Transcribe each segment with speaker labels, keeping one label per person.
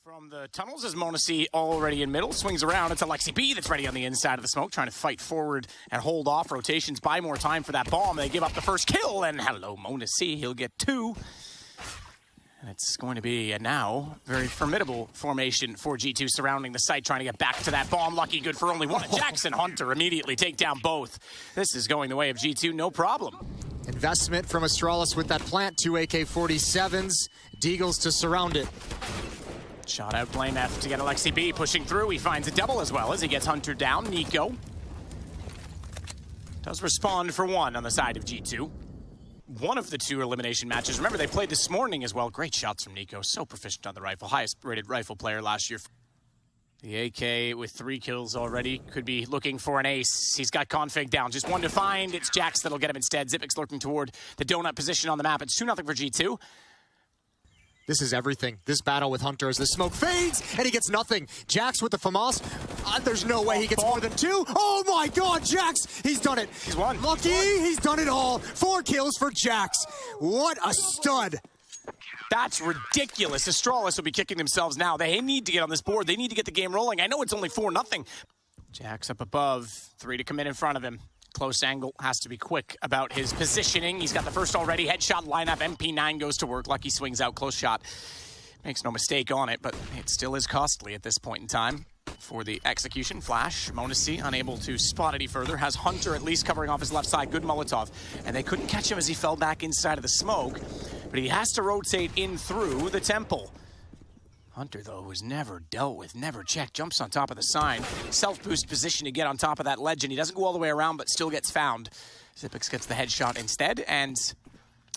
Speaker 1: From the tunnels is m0NESY already in middle, swings around. It's Alexi B that's ready on the inside of the smoke, trying to fight forward and hold off rotations, buy more time for that bomb. They give up the first kill, and hello, m0NESY. He'll get two. And it's going to be a now very formidable formation for G2 surrounding the site, trying to get back to that bomb. Lucky good for only one. Jackson Hunter immediately take down both. This is going the way of G2, no problem.
Speaker 2: Investment from Astralis with that plant, 2 AK-47s, Deagles to surround it.
Speaker 1: Shot out BlameF to get Alexi B pushing through. He finds a double as well as he gets Hunter down. Nico does respond for one on the side of G2. One of the two elimination matches. Remember, they played this morning as well. Great shots from Nico. So proficient on the rifle. Highest rated rifle player last year. The AK with 3 kills already. Could be looking for an ace. He's got config down. Just one to find. It's Jax that'll get him instead. Xyp9x lurking toward the donut position on the map. It's 2-0 for G2.
Speaker 2: This is everything. This battle with Hunter as the smoke fades, and he gets nothing. Jax with the FAMAS. There's no way he gets more than 2. Oh my god, Jax! He's done it.
Speaker 1: He's won.
Speaker 2: Lucky, he's done it all. 4 kills for Jax. What a stud.
Speaker 1: That's ridiculous. Astralis will be kicking themselves now. They need to get on this board. They need to get the game rolling. I know it's only 4-0. Jax up above. 3 to come in front of him. Close angle, has to be quick about his positioning. He's got the first already. Headshot lineup, MP9 goes to work. Lucky swings out, close shot. Makes no mistake on it, but it still is costly at this point in time for the execution. Flash, m0NESY unable to spot any further. Has Hunter at least covering off his left side. Good Molotov. And they couldn't catch him as he fell back inside of the smoke, but he has to rotate in through the temple. Hunter, though, was never dealt with, never checked, jumps on top of the sign. Self-boost position to get on top of that ledge, and he doesn't go all the way around, but still gets found. Xyp9x gets the headshot instead, and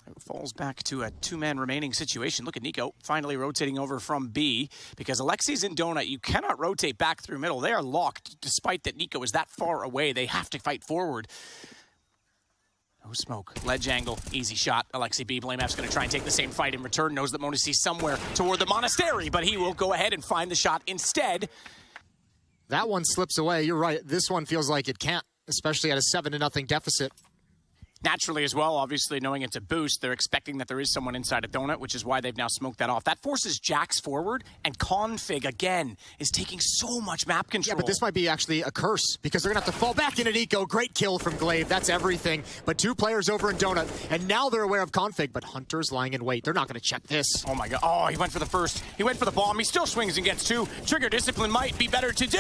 Speaker 1: it falls back to a 2-man remaining situation. Look at Nico finally rotating over from B, because Alexi's in donut. You cannot rotate back through middle. They are locked, despite that Nico is that far away. They have to fight forward. No smoke. Ledge angle. Easy shot. Alexi B. BlameF's going to try and take the same fight in return. Knows that m0NESY's somewhere toward the monastery, but he will go ahead and find the shot instead.
Speaker 2: That one slips away. You're right. This one feels like it can't, especially at a 7-0 deficit.
Speaker 1: Naturally as well, obviously knowing it's a boost, they're expecting that there is someone inside a donut, which is why they've now smoked that off. That forces Jax forward, and config, again, is taking so much map control.
Speaker 2: Yeah, but this might be actually a curse, because they're going to have to fall back into Nico. Great kill from Glaive. That's everything. But 2 players over in donut, and now they're aware of config, but Hunter's lying in wait. They're not going to check this.
Speaker 1: Oh my god. Oh, he went for the first. He went for the bomb. He still swings and gets 2. Trigger discipline might be better to do.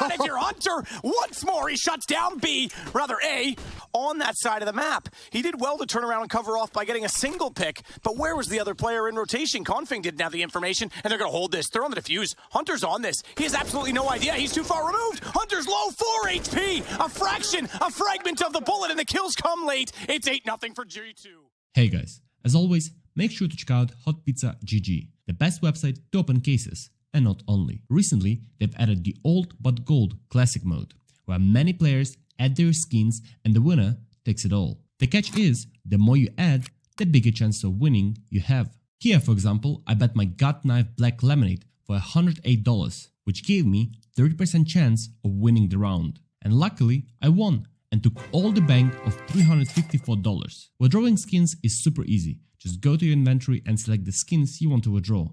Speaker 1: Not if you're Hunter. Once more, he shuts down B, rather A, on that side of the map. He did well to turn around and cover off by getting a single pick, but where was the other player in rotation? Config didn't have the information, and they're going to hold this. They're on the defuse. Hunter's on this. He has absolutely no idea. He's too far removed. Hunter's low, 4 HP, a fraction, a fragment of the bullet, and the kills come late. It's 8-0 for G2.
Speaker 3: Hey guys, as always, make sure to check out Hot Pizza GG, the best website to open cases, and not only. Recently, they've added the old but gold classic mode, where many players add their skins and the winner takes it all. The catch is, the more you add, the bigger chance of winning you have. Here, for example, I bet my gut knife black lemonade for $108, which gave me 30% chance of winning the round. And luckily, I won and took all the bank of $354. Withdrawing skins is super easy. Just go to your inventory and select the skins you want to withdraw.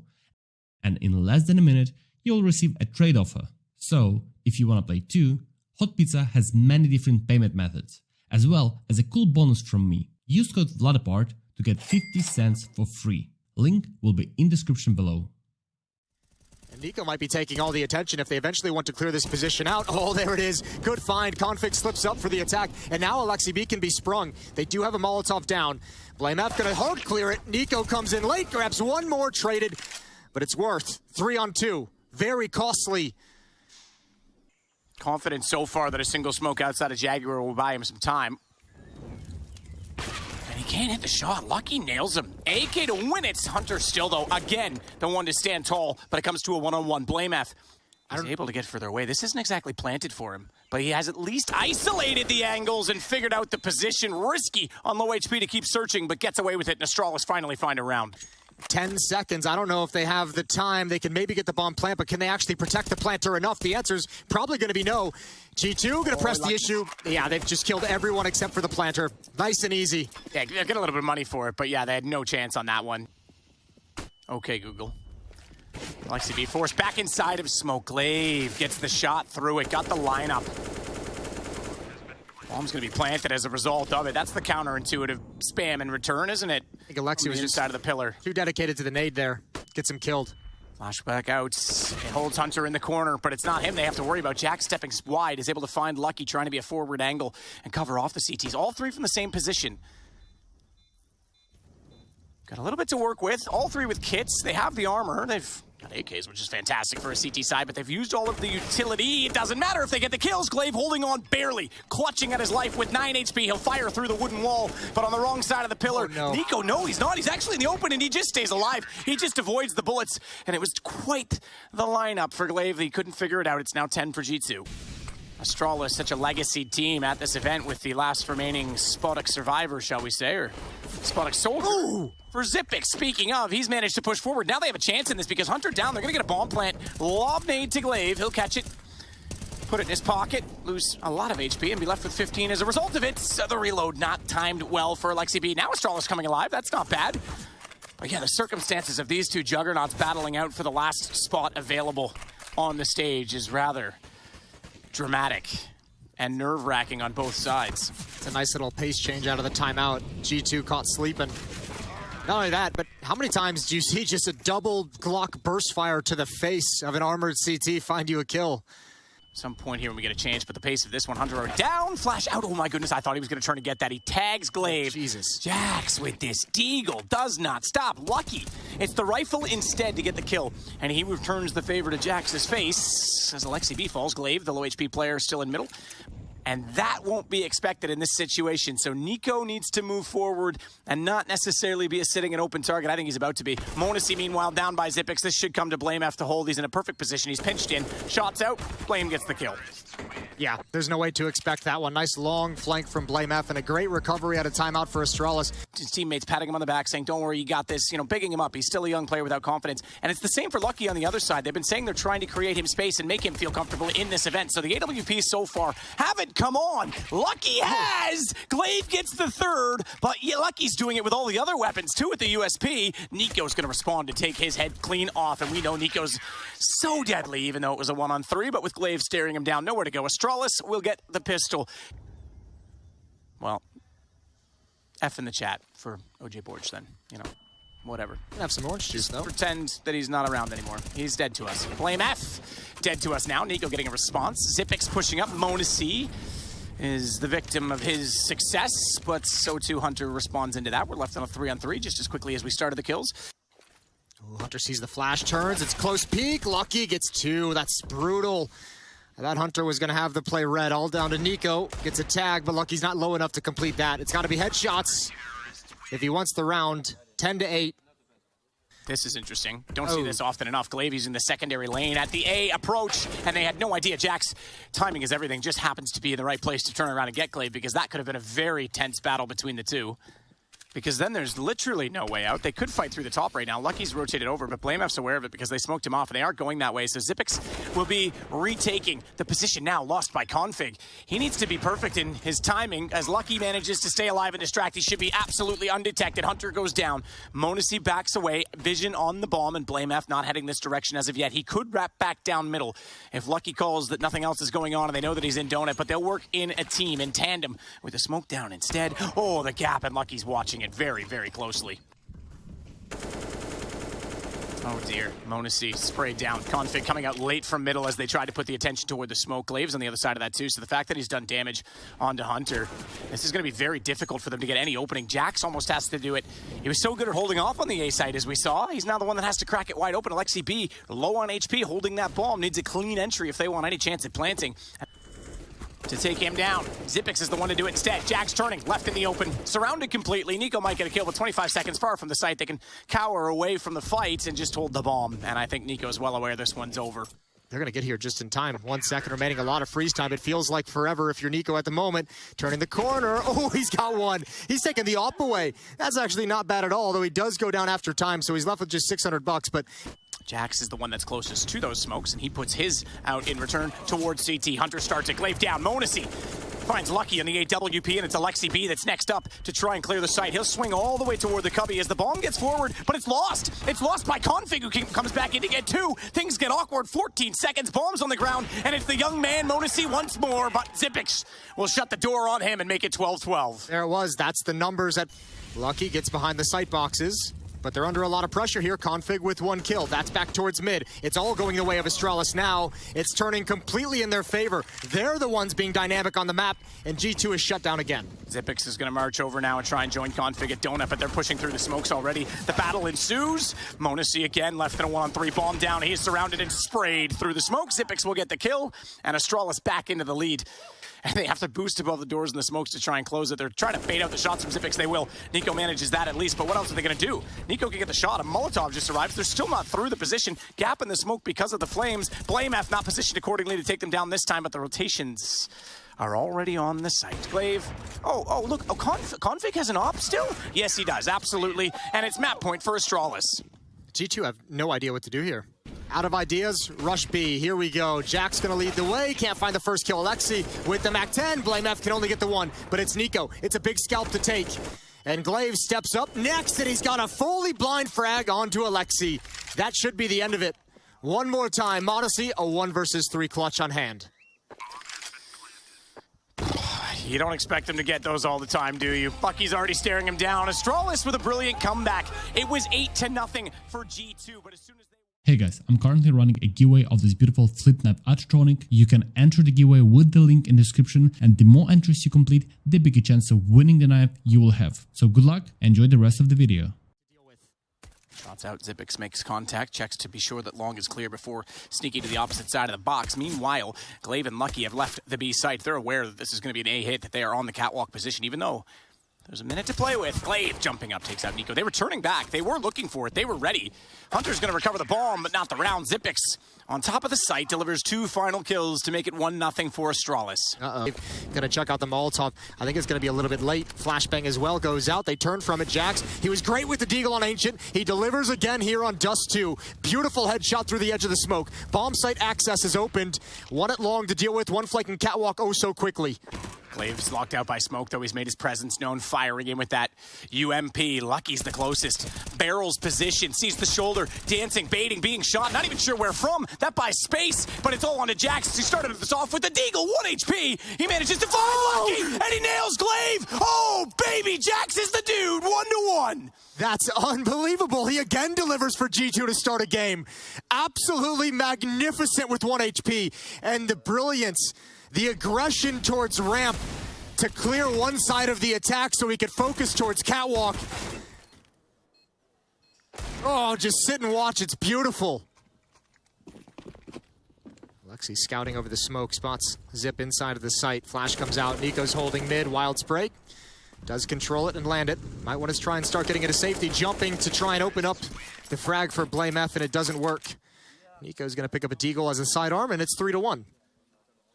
Speaker 3: And in less than a minute, you'll receive a trade offer. So, if you want to play too, Hot Pizza has many different payment methods, as well as a cool bonus from me. Use code VLADAPART to get 50 cents for free. Link will be in description below.
Speaker 2: And Nico might be taking all the attention if they eventually want to clear this position out. Oh, there it is. Good find. Config slips up for the attack, and now Alexi B can be sprung. They do have a Molotov down. BlameF gonna hard clear it. Nico comes in late, grabs one more, traded, but it's worth 3 on 2. Very costly.
Speaker 1: Confident so far that a single smoke outside of Jaguar will buy him some time. And he can't hit the shot. Lucky nails him. AK to win it. Hunter still, though, again, the one to stand tall, but it comes to a one-on-one. BlameF is able to get further away. This isn't exactly planted for him, but he has at least isolated the angles and figured out the position. Risky on low HP to keep searching, but gets away with it, and Astralis finally find a round.
Speaker 2: 10 seconds. I don't know if they have the time. They can maybe get the bomb plant, but can they actually protect the planter enough? The answer's probably going to be no. G2 going to press the issue. Yeah, they've just killed everyone except for the planter. Nice and easy.
Speaker 1: Yeah, they'll get a little bit of money for it, but yeah, they had no chance on that one. Okay, Google. LexiB forced back inside of smoke. Glaive gets the shot through it, got the lineup. Bomb's gonna be planted as a result of it. That's the counterintuitive spam in return, isn't it?
Speaker 2: I think Alexi was
Speaker 1: inside of the pillar.
Speaker 2: Too dedicated to the nade there. Gets him killed.
Speaker 1: Flashback out. It holds Hunter in the corner, but it's not him they have to worry about. Jack stepping wide is able to find Lucky trying to be a forward angle and cover off the CTs. All three from the same position. Got a little bit to work with. All three with kits. They have the armor. They've got AKs, which is fantastic for a CT side, but they've used all of the utility. It doesn't matter if they get the kills. Glaive holding on barely, clutching at his life with 9 HP. He'll fire through the wooden wall, but on the wrong side of the pillar.
Speaker 2: Oh, no.
Speaker 1: Nico, no, he's not. He's actually in the open, and he just stays alive. He just avoids the bullets, and it was quite the lineup for Glaive. He couldn't figure it out. It's now 10 for G2. Astralis, such a legacy team at this event with the last remaining Spodek survivor, shall we say, or Spodek soldier. Ooh. For Zipix, speaking of, he's managed to push forward. Now they have a chance in this because Hunter down. They're going to get a bomb plant. Lob nade to Glaive. He'll catch it, put it in his pocket, lose a lot of HP, and be left with 15 as a result of it. So the reload not timed well for LexiB. Now Astralis coming alive. That's not bad. But yeah, the circumstances of these two juggernauts battling out for the last spot available on the stage is rather dramatic and nerve-wracking on both sides.
Speaker 2: It's a nice little pace change out of the timeout. G2 caught sleeping. Not only that, but how many times do you see just a double Glock burst fire to the face of an armored CT find you a kill?
Speaker 1: Some point here when we get a change, but the pace of this one, Hunter are down, flash out. Oh my goodness, I thought he was going to turn and get that. He tags Glaive.
Speaker 2: Jesus.
Speaker 1: Jax with this deagle does not stop. Lucky. It's the rifle instead to get the kill, and he returns the favor to Jax's face as LexiB falls. Glaive, the low HP player, still in middle. And that won't be expected in this situation. So Nico needs to move forward and not necessarily be a sitting and open target. I think he's about to be. m0NESY, meanwhile, down by Zipix. This should come to BlameF to hold. He's in a perfect position. He's pinched in. Shots out. Blame gets the kill.
Speaker 2: Yeah, there's no way to expect that one. Nice long flank from BlameF and a great recovery out of timeout for Astralis.
Speaker 1: His teammates patting him on the back, saying, don't worry, you got this, you know, bigging him up. He's still a young player without confidence. And it's the same for Lucky on the other side. They've been saying they're trying to create him space and make him feel comfortable in this event. So the AWP so far haven't come on. Lucky has! Glaive gets the third, but yeah, Lucky's doing it with all the other weapons too at the USP. Nico's going to respond to take his head clean off, and we know Nico's so deadly, even though it was a 1-on-3, but with Glaive staring him down, nowhere to go. Astralis will get the pistol. Well, F in the chat for OJ Borge then, you know, whatever.
Speaker 2: Have some orange juice, though.
Speaker 1: Pretend that he's not around anymore. He's dead to us. BlameF, dead to us now. Nico getting a response. Zipix pushing up. m0NESY is the victim of his success, but so too Hunter responds into that. We're left on a 3-on-3 just as quickly as we started the kills.
Speaker 2: Ooh, Hunter sees the flash, turns, it's close peek. Lucky gets 2, that's brutal. That Hunter was going to have the play red, all down to Nico. Gets a tag, but Lucky's not low enough to complete that. It's got to be headshots if he wants the round. 10-8.
Speaker 1: This is interesting. Don't see this often enough. Glaive using the secondary lane at the A approach, and they had no idea. Jack's timing is everything. Just happens to be in the right place to turn around and get Glaive, because that could have been a very tense battle between the two. Because then there's literally no way out. They could fight through the top right now. Lucky's rotated over, but BlameF's aware of it because they smoked him off, and they aren't going that way. So Zipix will be retaking the position now lost by Config. He needs to be perfect in his timing. As Lucky manages to stay alive and distract, he should be absolutely undetected. Hunter goes down. m0NESY backs away. Vision on the bomb, and BlameF not heading this direction as of yet. He could wrap back down middle if Lucky calls that nothing else is going on and they know that he's in donut, but they'll work in a team, in tandem, with the smoke down instead. Oh, the gap, and Lucky's watching it very, very closely. Oh dear, m0NESY sprayed down. Config coming out late from middle as they tried to put the attention toward the smoke. Glaive's on the other side of that too, so the fact that he's done damage onto Hunter, this is going to be very difficult for them to get any opening. Jax almost has to do it. He was so good at holding off on the A side as we saw. He's now the one that has to crack it wide open. LexiB, low on HP, holding that bomb, needs a clean entry if they want any chance at planting. To take him down. Zipix is the one to do it instead. Jack's turning, left in the open, surrounded completely. Nico might get a kill, but 25 seconds far from the site. They can cower away from the fight and just hold the bomb. And I think Nico's well aware this one's over.
Speaker 2: They're going to get here just in time. 1 second remaining, a lot of freeze time. It feels like forever if you're Nico at the moment. Turning the corner. Oh, he's got one. He's taking the op away. That's actually not bad at all, although he does go down after time, so he's left with just $600, but
Speaker 1: Jax is the one that's closest to those smokes, and he puts his out in return towards CT. Hunter starts it. Glaive down. m0NESY finds Lucky on the AWP, and it's Alexi B that's next up to try and clear the site. He'll swing all the way toward the cubby as the bomb gets forward, but it's lost. It's lost by Config, who comes back in to get two. Things get awkward. 14 seconds, bombs on the ground, and it's the young man, Monesi, once more, but Zipix will shut the door on him and make it 12-12.
Speaker 2: There it was. That's the numbers that Lucky gets behind the sight boxes. But they're under a lot of pressure here. Config with one kill. That's back towards mid. It's all going the way of Astralis now. It's turning completely in their favor. They're the ones being dynamic on the map, and G2 is shut down again.
Speaker 1: Zipix is going to march over now and try and join Config at Donut, but they're pushing through the smokes already. The battle ensues. Monesi again left in a 1-on-3 bomb down. He is surrounded and sprayed through the smoke. Zipix will get the kill, and Astralis back into the lead. And they have to boost above the doors and the smokes to try and close it. They're trying to bait out the shots from Zipix. They will. Nico manages that at least, but what else are they going to do? Nico can get the shot. A Molotov just arrives. They're still not through the position. Gap in the smoke because of the flames. BlameF not positioned accordingly to take them down this time, but the rotations are already on the site. Glaive. Oh, look. Oh, Config has an op still? Yes, he does. Absolutely. And it's map point for Astralis.
Speaker 2: G2 have no idea what to do here. Out of ideas, rush B. Here we go. Jack's gonna lead the way. Can't find the first kill. Alexi with the MAC-10. BlameF can only get the one, but it's Nico. It's a big scalp to take. And Glaive steps up next, and he's got a fully blind frag onto Alexi. That should be the end of it. One more time. Monesi, a 1 versus 3 clutch on hand.
Speaker 1: You don't expect him to get those all the time, do you? Bucky's already staring him down. Astralis with a brilliant comeback. It was 8-0 for G2, but as soon as they...
Speaker 3: Hey guys, I'm currently running a giveaway of this beautiful flip knife Astronic. You can enter the giveaway with the link in the description, and the more entries you complete, the bigger chance of winning the knife you will have. So good luck, enjoy the rest of the video.
Speaker 1: Shots out, Zipix makes contact, checks to be sure that long is clear before sneaking to the opposite side of the box. Meanwhile, Glaive and Lucky have left the B site. They're aware that this is going to be an A hit, that they are on the catwalk position, even though there's a minute to play with. Glaive jumping up, takes out Nico. They were turning back. They were looking for it. They were ready. Hunter's going to recover the bomb, but not the round. Zipix on top of the site delivers 2 final kills to make it 1-0 for Astralis.
Speaker 2: Gonna check out the Molotov. I think it's gonna be a little bit late. Flashbang as well goes out. They turn from it. Jax, he was great with the deagle on Ancient. He delivers again here on Dust 2. Beautiful headshot through the edge of the smoke. Bomb site access is opened. One at long to deal with. One flanking catwalk oh so quickly.
Speaker 1: Glaive's locked out by smoke, though he's made his presence known, firing in with that UMP. Lucky's the closest. Barrels position, sees the shoulder, dancing, baiting, being shot, not even sure where from. That buys space, but it's all onto Jax. He started this off with the deagle, 1 HP. He manages to find Lucky, and he nails Glaive. Oh, baby, Jax is the dude, 1-1.
Speaker 2: That's unbelievable. He again delivers for G2 to start a game. Absolutely magnificent with 1 HP. And the brilliance, the aggression towards ramp to clear one side of the attack so he could focus towards catwalk. Oh, just sit and watch. It's beautiful. Alexi scouting over the smoke, spots Zip inside of the site. Flash comes out. Nico's holding mid. Wild spray. Does control it and land it. Might want to try and start getting into safety. Jumping to try and open up the frag for BlameF, and it doesn't work. Nico's going to pick up a deagle as a sidearm, and it's 3-1.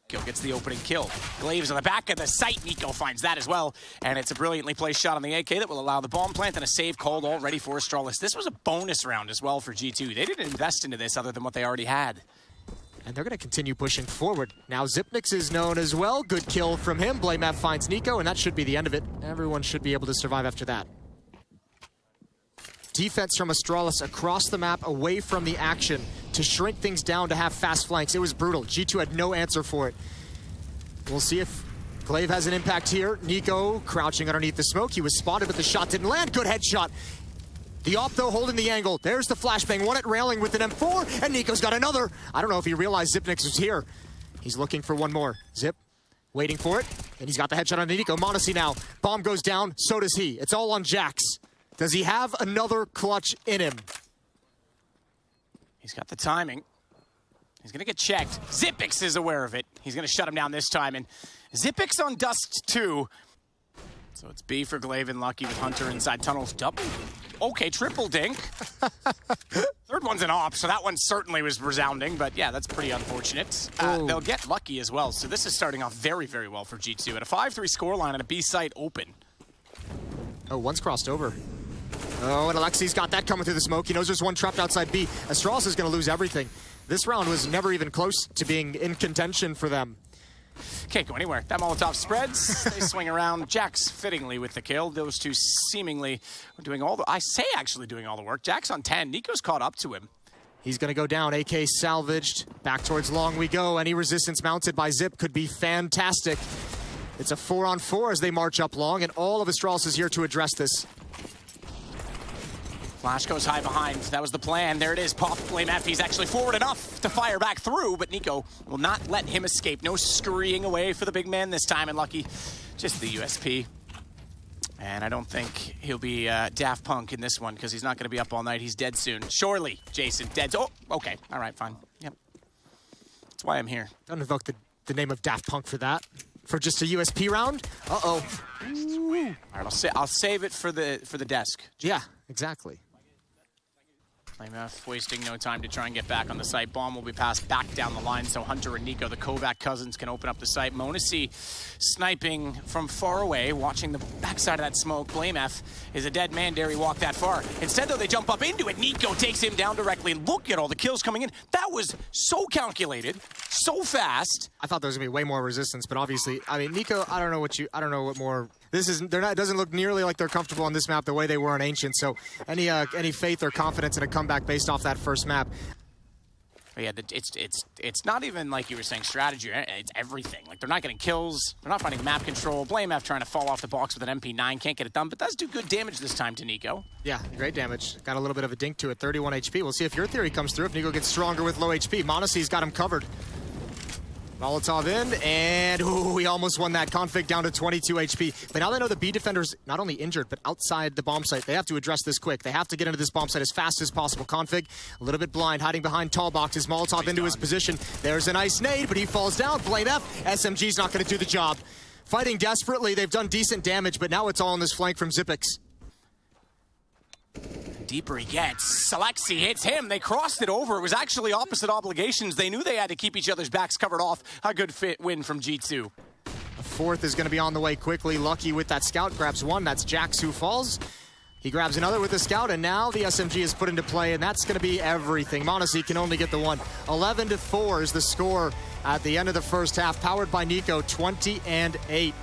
Speaker 1: Gil gets the opening kill. Glaive's on the back of the site. Nico finds that as well. And it's a brilliantly placed shot on the AK that will allow the bomb plant and a save called already for Astralis. This was a bonus round as well for G2. They didn't invest into this other than what they already had.
Speaker 2: And they're going to continue pushing forward. Now Zipnix is known as well. Good kill from him. BlameF finds Nico, and that should be the end of it. Everyone should be able to survive after that. Defense from Astralis across the map, away from the action, to shrink things down to have fast flanks. It was brutal. G2 had no answer for it. We'll see if Glaive has an impact here. Nico crouching underneath the smoke. He was spotted, but the shot didn't land. Good headshot. The op, though, holding the angle. There's the flashbang. One at railing with an M4, and Nico's got another. I don't know if he realized Zipnix was here. He's looking for one more. Zip, waiting for it, and he's got the headshot on Nico. Monesi now. Bomb goes down, so does he. It's all on Jax. Does he have another clutch in him?
Speaker 1: He's got the timing. He's going to get checked. Zipix is aware of it. He's going to shut him down this time, and Zipix on Dust 2. So it's B for Glaive and Lucky with Hunter inside tunnels. Double. Okay, triple dink. Third one's an op, so that one certainly was resounding, but yeah, that's pretty unfortunate. They'll get Lucky as well, so this is starting off very, very well for G2. At a 5-3 scoreline and a B site open.
Speaker 2: Oh, one's crossed over. Oh, and Alexi's got that coming through the smoke. He knows there's one trapped outside B. Astralis is going to lose everything. This round was never even close to being in contention for them.
Speaker 1: Can't go anywhere. That Molotov spreads. They swing around. Jax fittingly with the kill. Those two seemingly doing all the... I say actually doing all the work. Jax on 10. Nico's caught up to him.
Speaker 2: He's going to go down. AK salvaged. Back towards long we go. Any resistance mounted by Zip could be fantastic. It's a 4-on-4 as they march up long, and all of Astralis is here to address this.
Speaker 1: Flash goes high behind. That was the plan. There it is. Pop BlameF. He's actually forward enough to fire back through, but Nico will not let him escape. No scurrying away for the big man this time, and Lucky just the USP. And I don't think he'll be Daft Punk in this one because he's not going to be up all night. He's dead soon. Surely, Jason, dead. Oh, okay. All right, fine. Yep. That's why I'm here.
Speaker 2: Don't invoke the name of Daft Punk for that. For just a USP round? Uh-oh.
Speaker 1: All right, I'll save it for the desk.
Speaker 2: Yeah, exactly.
Speaker 1: BlameF wasting no time to try and get back on the site. Bomb will be passed back down the line, so Hunter and Nico, the Kovac cousins, can open up the site. Monesi sniping from far away, watching the backside of that smoke. BlameF is a dead man, dare he walk that far. Instead, though, they jump up into it. Nico takes him down directly. Look at all the kills coming in. That was so calculated, so fast.
Speaker 2: I thought there was gonna be way more resistance, but obviously, I mean, Nico, I don't know what more. It doesn't look nearly like they're comfortable on this map the way they were in Ancient. So any faith or confidence in a comeback based off that first map.
Speaker 1: But yeah, it's not even like you were saying strategy. It's everything. Like they're not getting kills. They're not finding map control. BlameF trying to fall off the box with an MP9. Can't get it done, but does do good damage this time to Nico.
Speaker 2: Yeah, great damage. Got a little bit of a dink to it. 31 HP. We'll see if your theory comes through. If Nico gets stronger with low HP. Monesi's got him covered. Molotov in, and ooh, we almost won that. Config down to 22 HP. But now they know the B defender's not only injured, but outside the bomb site. They have to address this quick. They have to get into this bomb site as fast as possible. Config, a little bit blind, hiding behind tall boxes. Molotov into his position. There's a nice nade, but he falls down. BlameF, SMG's not going to do the job. Fighting desperately. They've done decent damage, but now it's all on this flank from Zipix.
Speaker 1: Deeper he gets. Alexi hits him. They crossed it over. It was actually opposite obligations. They knew they had to keep each other's backs covered off. A good fit win from G2.
Speaker 2: A fourth is going to be on the way quickly. Lucky with that scout. Grabs one. That's Jax who falls. He grabs another with the scout, and now the SMG is put into play, and that's going to be everything. Monesi can only get the one. 11-4 is the score at the end of the first half. Powered by Nico, 20-8.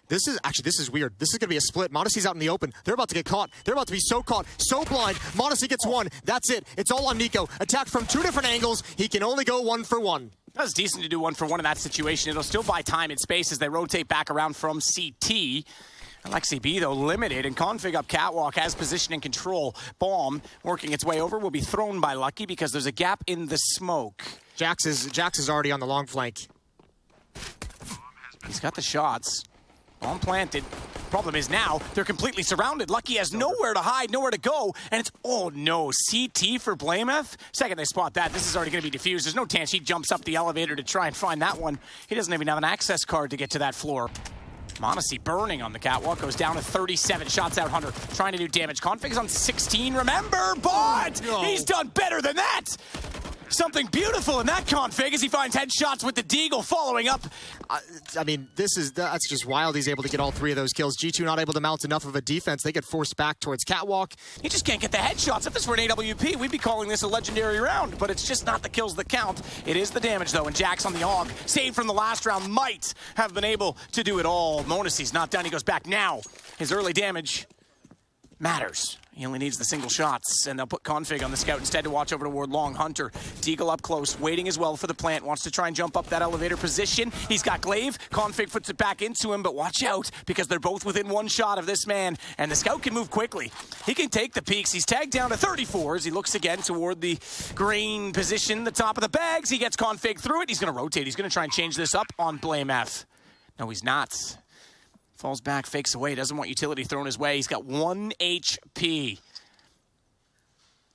Speaker 2: This is weird. This is going to be a split. Monesi's out in the open. They're about to get caught. They're about to be so caught, so blind. Monesi gets one. That's it. It's all on Nico. Attacked from two different angles. He can only go 1 for 1.
Speaker 1: That's decent to do 1 for 1 in that situation. It'll still buy time and space as they rotate back around from CT. Alexi B, though, limited, and Config up Catwalk has position and control. Bomb, working its way over, will be thrown by Lucky because there's a gap in the smoke.
Speaker 2: Jax is already on the long flank.
Speaker 1: He's got the shots. Bomb planted. Problem is now they're completely surrounded. Lucky has nowhere to hide, nowhere to go, and it's, oh no, CT for BlameF? Second they spot that, this is already going to be defused. There's no chance he jumps up the elevator to try and find that one. He doesn't even have an access card to get to that floor. Monesi burning on the catwalk, goes down to 37 shots out. Hunter trying to do damage. Config's on 16, remember, but he's done better than that. Something beautiful in that Config as he finds headshots with the Deagle following up.
Speaker 2: I mean, that's just wild. He's able to get all 3 of those kills. G2 not able to mount enough of a defense. They get forced back towards Catwalk.
Speaker 1: He just can't get the headshots. If this were an AWP, we'd be calling this a legendary round, but it's just not the kills that count. It is the damage, though, and Jax on the AUG, saved from the last round, might have been able to do it all. Monesi's not done. He goes back now. His early damage matters. He only needs the single shots, and they'll put Config on the scout instead to watch over toward Long. Hunter, Deagle up close, waiting as well for the plant, wants to try and jump up that elevator position. He's got Glaive. Config puts it back into him, but watch out, because they're both within 1 shot of this man, and the scout can move quickly. He can take the peaks. He's tagged down to 34 as he looks again toward the green position, the top of the bags. He gets Config through it. He's going to rotate. He's going to try and change this up on BlameF. No, he's not. Falls back, fakes away, doesn't want utility thrown his way. He's got 1 HP.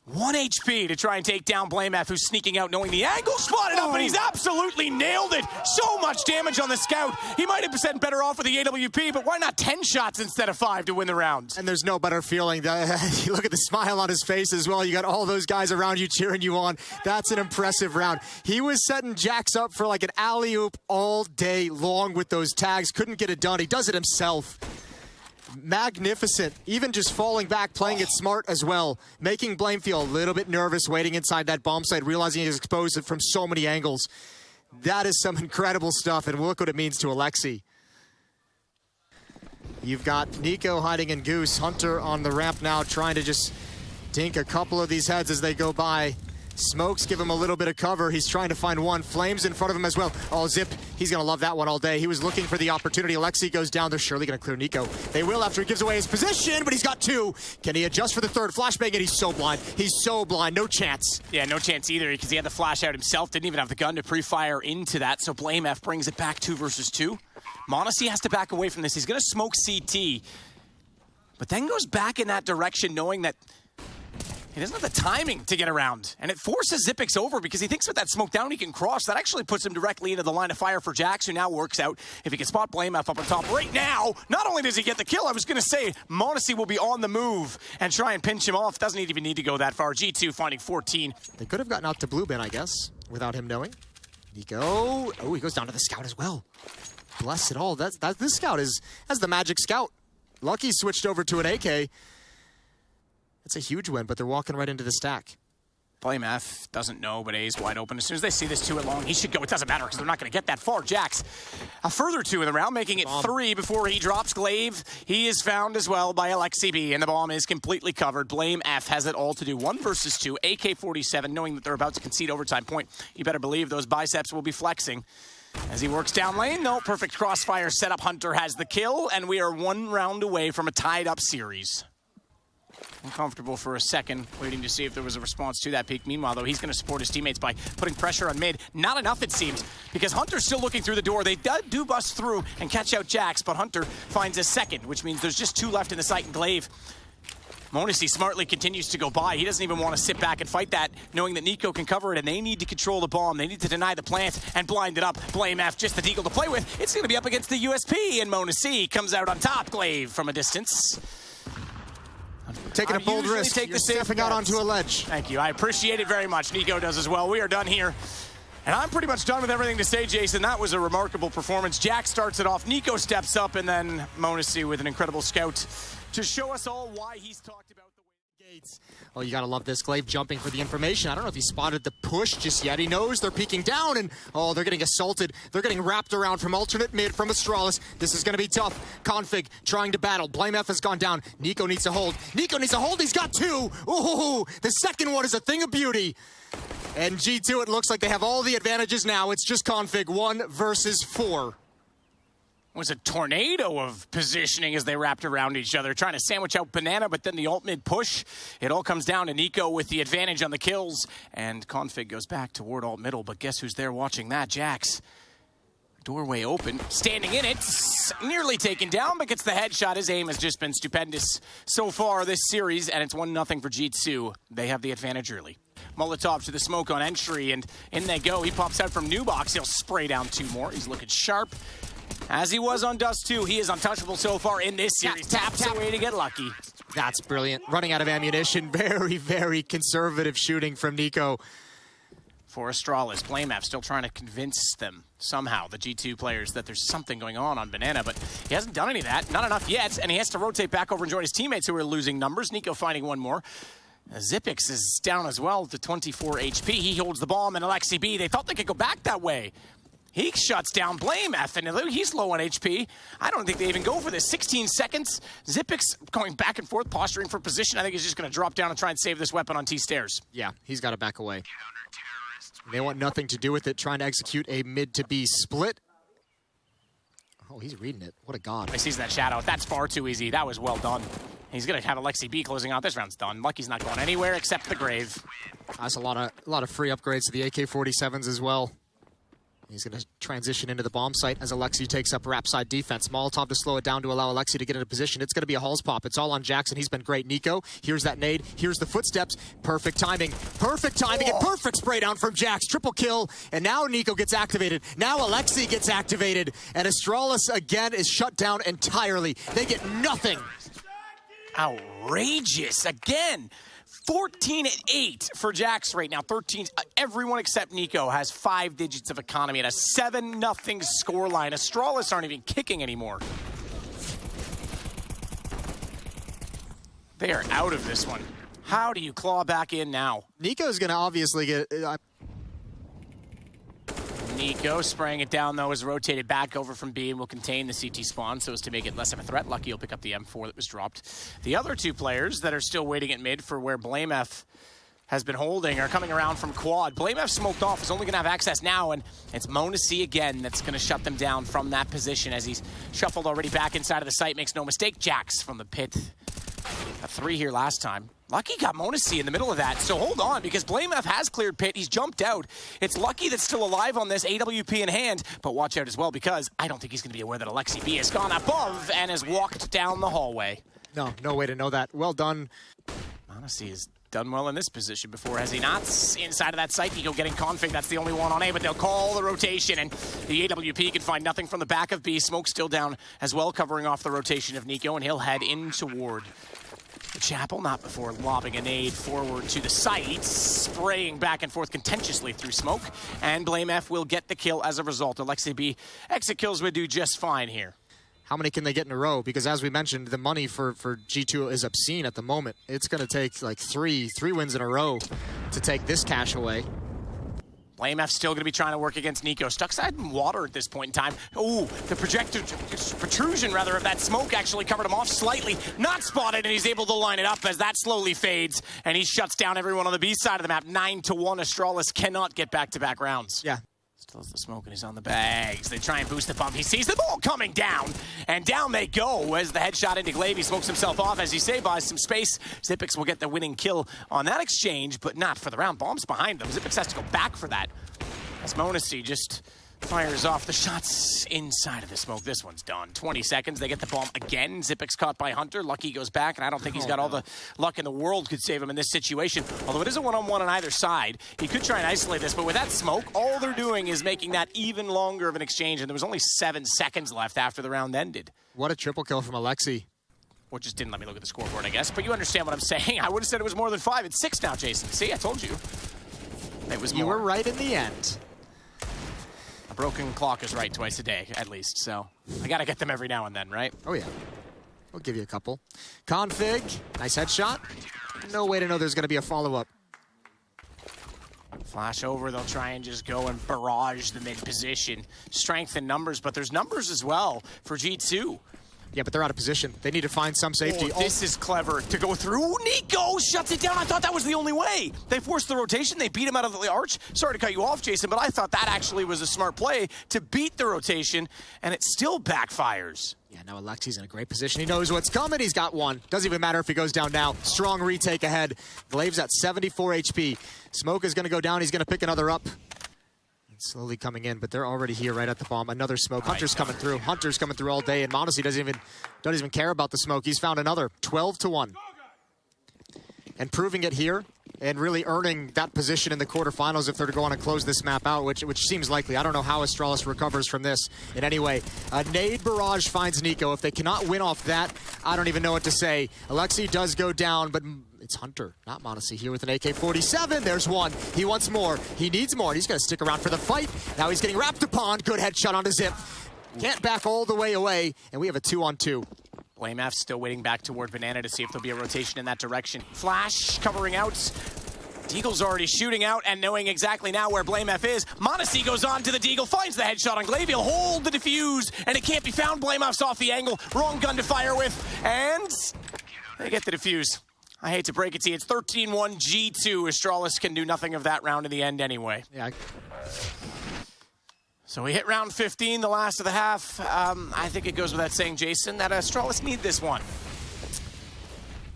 Speaker 1: 1 HP to try and take down BlameF, who's sneaking out knowing the angle. Spotted up, and he's absolutely nailed it. So much damage on the scout. He might have been better off with the AWP, but why not 10 shots instead of 5 to win the round?
Speaker 2: And there's no better feeling. You look at the smile on his face as well. You got all those guys around you cheering you on. That's an impressive round. He was setting Jax up for like an alley-oop all day long with those tags. Couldn't get it done. He does it himself. Magnificent. Even just falling back, playing it smart as well. Making Blame feel a little bit nervous waiting inside that bomb site, realizing he's exposed it from so many angles. That is some incredible stuff, and look what it means to Alexi. You've got Nico hiding in Goose, Hunter on the ramp now, trying to just dink a couple of these heads as they go by. Smokes give him a little bit of cover. He's trying to find one. Flames in front of him as well. Oh, Zip, he's going to love that one all day. He was looking for the opportunity. Alexi goes down. They're surely going to clear Nico. They will after he gives away his position, but he's got two. Can he adjust for the third? Flashbang, and he's so blind. He's so blind. No chance.
Speaker 1: Yeah, no chance either because he had the flash out himself. Didn't even have the gun to pre-fire into that, so Blame F brings it back 2 versus 2. m0NESY has to back away from this. He's going to smoke CT, but then goes back in that direction knowing that he doesn't have the timing to get around, and it forces Xyp9x over because he thinks with that smoke down he can cross. That actually puts him directly into the line of fire for Jax, who now works out if he can spot Blame F up on top right now. Not only does he get the kill, I was going to say m0NESY will be on the move and try and pinch him off. Doesn't even need to go that far. G2 finding 14.
Speaker 2: They could have gotten out to blue bin, I guess, without him knowing. Nico, oh, he goes down to the scout as well. Bless it all. This scout has the magic scout. Lucky switched over to an AK. That's a huge win, but they're walking right into the stack.
Speaker 1: Blame F doesn't know, but A's wide open. As soon as they see this 2 at long, he should go. It doesn't matter because they're not going to get that far. Jax, a further 2 in the round, making it 3 before he drops. Glaive, he is found as well by Alexi B, and the bomb is completely covered. Blame F has it all to do. 1 versus 2, AK-47, knowing that they're about to concede overtime point. You better believe those biceps will be flexing. As he works down lane, no, perfect crossfire setup. Hunter has the kill, and we are 1 round away from a tied-up series. Uncomfortable for a second, waiting to see if there was a response to that peek. Meanwhile, though, he's going to support his teammates by putting pressure on mid. Not enough, it seems, because Hunter's still looking through the door. They do bust through and catch out Jax, but Hunter finds a second, which means there's just 2 left in the site, and Glaive. m0NESY smartly continues to go by. He doesn't even want to sit back and fight that, knowing that Nico can cover it, and they need to control the bomb. They need to deny the plant and blind it up. Blame F, just the deagle to play with. It's going to be up against the USP, and m0NESY comes out on top. Glaive from a distance.
Speaker 2: Taking a bold risk. You're stepping out onto a ledge.
Speaker 1: Thank you. I appreciate it very much. Nico does as well. We are done here. And I'm pretty much done with everything to say, Jason. That was a remarkable performance. Jack starts it off. Nico steps up, and then m0NESY with an incredible scout to show us all why he's talked about the
Speaker 2: gates. Oh, you gotta love this. Glaive jumping for the information. I don't know if he spotted the push just yet. He knows they're peeking down, and oh, they're getting assaulted. They're getting wrapped around from alternate mid from Astralis. This is gonna be tough. Config trying to battle. Blame F has gone down. Nico needs to hold. Nico needs to hold. He's got 2. Ooh, the second one is a thing of beauty. And G2, it looks like they have all the advantages now. It's just Config 1 versus 4.
Speaker 1: It was a tornado of positioning as they wrapped around each other, trying to sandwich out Banana, but then the alt mid push. It all comes down to Nico with the advantage on the kills, and Config goes back toward alt middle, but guess who's there watching that? Jax. Doorway open, standing in it, nearly taken down, but gets the headshot. His aim has just been stupendous so far this series, and it's 1-0 for G2. They have the advantage early. Molotov to the smoke on entry, and in they go. He pops out from new box. He'll spray down 2 more. He's looking sharp. As he was on Dust 2, he is untouchable so far in this series. Taps away to get lucky.
Speaker 2: That's brilliant. Running out of ammunition. Very, very conservative shooting from Nico.
Speaker 1: For Astralis, Blame F still trying to convince them somehow, the G2 players, that there's something going on Banana, but he hasn't done any of that. Not enough yet, and he has to rotate back over and join his teammates who are losing numbers. Nico finding 1 more. Xyp9x is down as well to 24 HP. He holds the bomb, and Alexi B, they thought they could go back that way. He shuts down Blame F, and he's low on HP. I don't think they even go for this. 16 seconds. Xyp9x going back and forth, posturing for position. I think he's just going to drop down and try and save this weapon on T stairs.
Speaker 2: Yeah, he's got to back away. They want nothing to do with it, trying to execute a mid to B split. Oh, he's reading it. What a god.
Speaker 1: He sees that shadow. That's far too easy. That was well done. He's going to have Alexi B closing out. This round's done. Lucky's not going anywhere except the grave.
Speaker 2: That's a lot of free upgrades to the AK-47s as well. He's going to transition into the bomb site as Alexi takes up wrap side defense. Molotov to slow it down to allow Alexi to get into position. It's going to be a Halls pop. It's all on Jackson. He's been great. Nico, here's that nade. Here's the footsteps. Perfect timing. Perfect timing and perfect spray down from Jax. Triple kill. And now Nico gets activated. Now Alexi gets activated. And Astralis again is shut down entirely. They get nothing.
Speaker 1: Outrageous. Again. 14-8 for Jax right now. 13. Everyone except Nico has 5 digits of economy at a 7-0 scoreline. Astralis aren't even kicking anymore. They are out of this one. How do you claw back in now?
Speaker 2: Nico's going to obviously get...
Speaker 1: Nico spraying it down, though, is rotated back over from B and will contain the CT spawn so as to make it less of a threat. Lucky will pick up the M4 that was dropped. The other two players that are still waiting at mid for where BlameF has been holding are coming around from quad. BlameF smoked off, is only going to have access now, and it's m0NESY again that's going to shut them down from that position as he's shuffled already back inside of the site. Makes no mistake, Jax from the pit. A 3 here last time. Lucky got m0NESY in the middle of that, so hold on, because BlameF has cleared pit. He's jumped out. It's Lucky that's still alive on this, AWP in hand, but watch out as well, because I don't think he's going to be aware that Alexi B has gone above and has walked down the hallway.
Speaker 2: No way to know that. Well done.
Speaker 1: m0NESY has done well in this position before, has he not? Inside of that site, Nico getting config. That's the only one on A, but they'll call the rotation, and the AWP can find nothing from the back of B. Smoke still down as well, covering off the rotation of Nico, and he'll head in toward the chapel, not before lobbing a nade forward to the site, spraying back and forth contentiously through smoke, and BlameF will get the kill as a result. Alexi B exit kills would do just fine here.
Speaker 2: How many can they get in a row? Because as we mentioned, the money for G2 is obscene at the moment. It's going to take like three wins in a row to take this cash away.
Speaker 1: BlameF's still going to be trying to work against Nico. Stuck side in water at this point in time. Ooh, the protrusion rather of that smoke actually covered him off slightly. Not spotted, and he's able to line it up as that slowly fades, and he shuts down everyone on the B side of the map. 9-1, Astralis cannot get back-to-back rounds.
Speaker 2: Yeah.
Speaker 1: Still has the smoke and he's on the bags. They try and boost the pump. He sees the ball coming down, and down they go as the headshot into Glaive. He smokes himself off, as you say, buys some space. Xyp9x will get the winning kill on that exchange, but not for the round. Bombs behind them. Xyp9x has to go back for that, as m0NESY just fires off the shots inside of the smoke. This one's done. 20 seconds. They get the bomb again. Xyp9x caught by Hunter. Lucky goes back, and I don't think he's got all the luck in the world could save him in this situation. Although it is a one-on-one on either side. He could try and isolate this, but with that smoke, all they're doing is making that even longer of an exchange, and there was only 7 seconds left after the round ended.
Speaker 2: What a triple kill from Alexi.
Speaker 1: Or just didn't let me look at the scoreboard, I guess. But you understand what I'm saying. I would have said it was more than 5. It's 6 now, Jason. See, I told you. It was more.
Speaker 2: You were right in the end.
Speaker 1: A broken clock is right twice a day, at least, so I gotta get them every now and then, right?
Speaker 2: Oh, yeah. We'll give you a couple. Config, nice headshot. No way to know there's gonna be a follow-up.
Speaker 1: Flash over, they'll try and just go and barrage the mid position. Strength in numbers, but there's numbers as well for G2.
Speaker 2: Yeah, but they're out of position. They need to find some safety.
Speaker 1: Oh, this is clever to go through. Nico shuts it down. I thought that was the only way. They forced the rotation. They beat him out of the arch. Sorry to cut you off, Jason, but I thought that actually was a smart play to beat the rotation, and it still backfires.
Speaker 2: Yeah, now Alexi's in a great position. He knows what's coming. He's got one. Doesn't even matter if he goes down now. Strong retake ahead. Glaive's at 74 HP. Smoke is going to go down. He's going to pick another up. Slowly coming in, but they're already here right at the bomb. Another smoke. Hunter's coming through. Hunter's coming through all day, and m0NESY doesn't even care about the smoke. He's found another. 12-1. And proving it here, and really earning that position in the quarterfinals if they're to go on and close this map out, which seems likely. I don't know how Astralis recovers from this in any way. A nade barrage finds Nico. If they cannot win off that, I don't even know what to say. Alexi does go down, but it's Hunter, not m0NESY, here with an AK-47. There's one. He wants more. He needs more. He's going to stick around for the fight. Now he's getting wrapped upon. Good headshot onto Zip. Can't back all the way away, and we have a 2-on-2.
Speaker 1: BlameF still waiting back toward Banana to see if there'll be a rotation in that direction. Flash covering out. Deagle's already shooting out and knowing exactly now where BlameF is. m0NESY goes on to the Deagle, finds the headshot on Glaive. He'll hold the defuse, and it can't be found. BlameF's off the angle. Wrong gun to fire with, and they get the defuse. I hate to break it to you. It's 13-1 G2. Astralis can do nothing of that round in the end anyway.
Speaker 2: Yeah.
Speaker 1: So we hit round 15, the last of the half. I think it goes without saying, Jason, that Astralis need this one.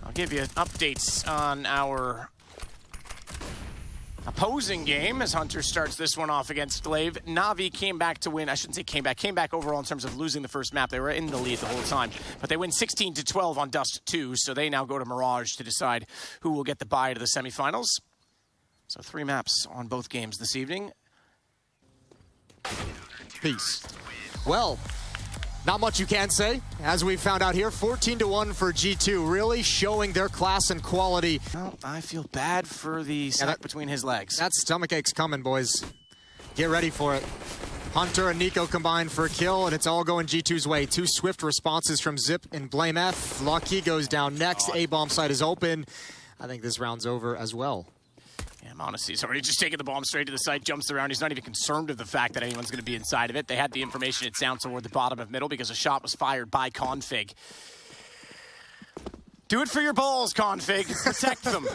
Speaker 1: I'll give you updates on our opposing game as Hunter starts this one off against Glaive. Na'Vi came back to win. I shouldn't say came back overall in terms of losing the first map. They were in the lead the whole time, but they win 16-12 on Dust 2, so they now go to Mirage to decide who will get the bye to the semifinals. So 3 maps on both games this evening.
Speaker 2: Peace. Well, not much you can say. As we found out here, 14-1 for G2, really showing their class and quality.
Speaker 1: Well, I feel bad for the sack between his legs.
Speaker 2: That stomach ache's coming, boys. Get ready for it. Hunter and Nico combined for a kill, and it's all going G2's way. 2 swift responses from Zip and BlameF. Lucky goes down next. A-bomb site is open. I think this round's over as well.
Speaker 1: Yeah, Honestly, he's already just taking the bomb straight to the site, jumps around. He's not even concerned with the fact that anyone's going to be inside of it. They had the information it sounds toward the bottom of middle because a shot was fired by Config. Do it for your balls, Config. Protect them.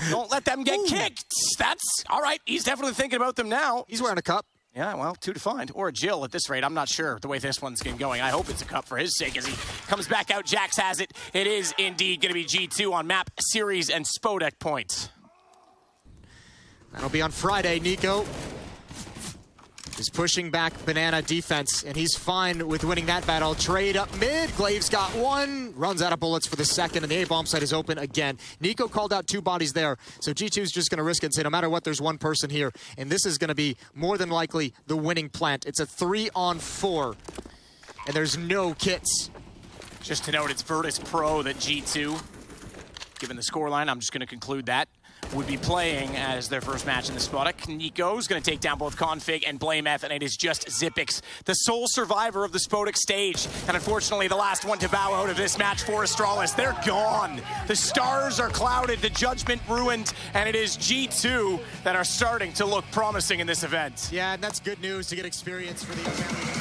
Speaker 1: Don't let them get kicked. That's all right. He's definitely thinking about them now.
Speaker 2: He's wearing a cup.
Speaker 1: Yeah, well, 2 to find. Or a Jill at this rate. I'm not sure the way this one's going. I hope it's a cup for his sake as he comes back out. Jax has it. It is indeed going to be G2 on map, series, and Spodek points.
Speaker 2: That'll be on Friday. Nico is pushing back Banana defense, and he's fine with winning that battle. Trade up mid. Glaive's got one. Runs out of bullets for the second, and the A-bomb site is open again. Nico called out 2 bodies there, so G2's just going to risk it and say, no matter what, there's one person here. And this is going to be more than likely the winning plant. It's a 3-on-4, and there's no kits.
Speaker 1: Just to note, it's Virtus Pro that G2, given the scoreline, I'm just going to conclude that, would be playing as their first match in the Spodek. Nico's going to take down both Config and BlameF, and it is just Zipix, the sole survivor of the Spodek stage. And unfortunately, the last one to bow out of this match for Astralis. They're gone. The stars are clouded, the judgment ruined, and it is G2 that are starting to look promising in this event.
Speaker 2: Yeah, and that's good news to get experience for the young family.